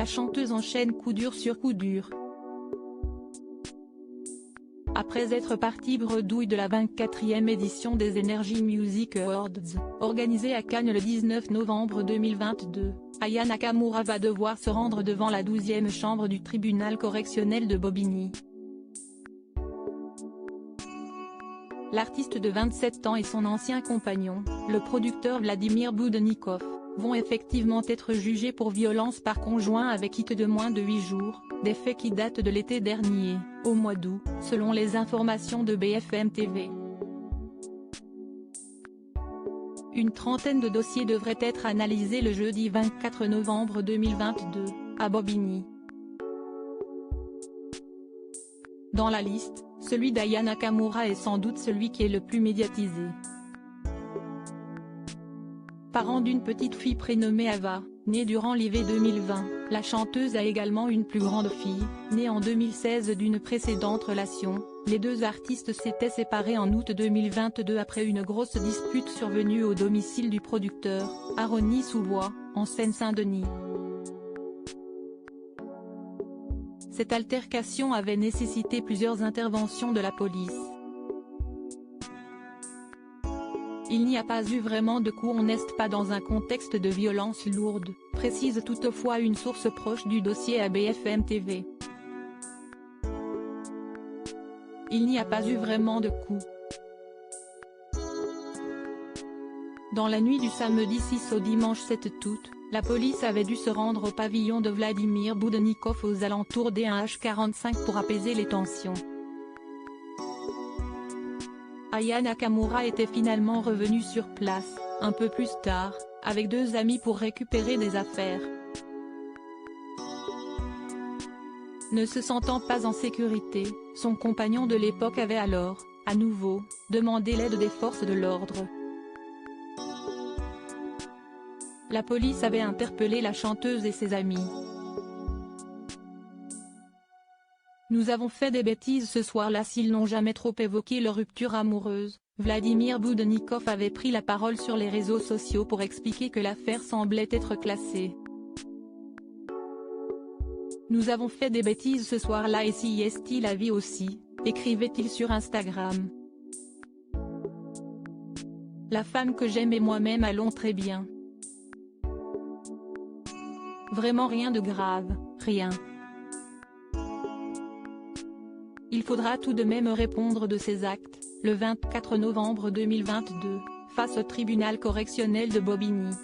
la chanteuse enchaîne coup dur sur coup dur. Après être partie bredouille de la 24e édition des Energy Music Awards, organisée à Cannes le 19 novembre 2022, Aya Nakamura va devoir se rendre devant la 12e chambre du tribunal correctionnel de Bobigny. L'artiste de 27 ans et son ancien compagnon, le producteur Vladimir Boudnikov, vont effectivement être jugés pour violence par conjoint avec quitte de moins de 8 jours, des faits qui datent de l'été dernier, au mois d'août, selon les informations de BFM TV. Une trentaine de dossiers devraient être analysés le jeudi 24 novembre 2022, à Bobigny. Dans la liste, celui d'Aya Nakamura est sans doute celui qui est le plus médiatisé. Parent d'une petite fille prénommée Ava, née durant l'hiver 2020, la chanteuse a également une plus grande fille, née en 2016 d'une précédente relation. Les deux artistes s'étaient séparés en août 2022 après une grosse dispute survenue au domicile du producteur, à Rosny-sous-Bois, en Seine-Saint-Denis. Cette altercation avait nécessité plusieurs interventions de la police. Il n'y a pas eu vraiment de coup, on n'est pas dans un contexte de violence lourde, précise toutefois une source proche du dossier à BFM TV. Il n'y a pas eu vraiment de coup. Dans la nuit du samedi 6 au dimanche 7 août, la police avait dû se rendre au pavillon de Vladimir Boudnikov aux alentours des 1h45 pour apaiser les tensions. Aya Nakamura était finalement revenue sur place, un peu plus tard, avec deux amis pour récupérer des affaires. Ne se sentant pas en sécurité, son compagnon de l'époque avait alors, à nouveau, demandé l'aide des forces de l'ordre. La police avait interpellé la chanteuse et ses amis. Nous avons fait des bêtises ce soir-là. S'ils n'ont jamais trop évoqué leur rupture amoureuse, Vladimir Boudnikov avait pris la parole sur les réseaux sociaux pour expliquer que l'affaire semblait être classée. Nous avons fait des bêtises ce soir-là et si est-il la vie aussi, écrivait-il sur Instagram. La femme que j'aime et moi-même allons très bien. Vraiment rien de grave, rien. Il faudra tout de même répondre de ses actes, le 24 novembre 2022, face au tribunal correctionnel de Bobigny.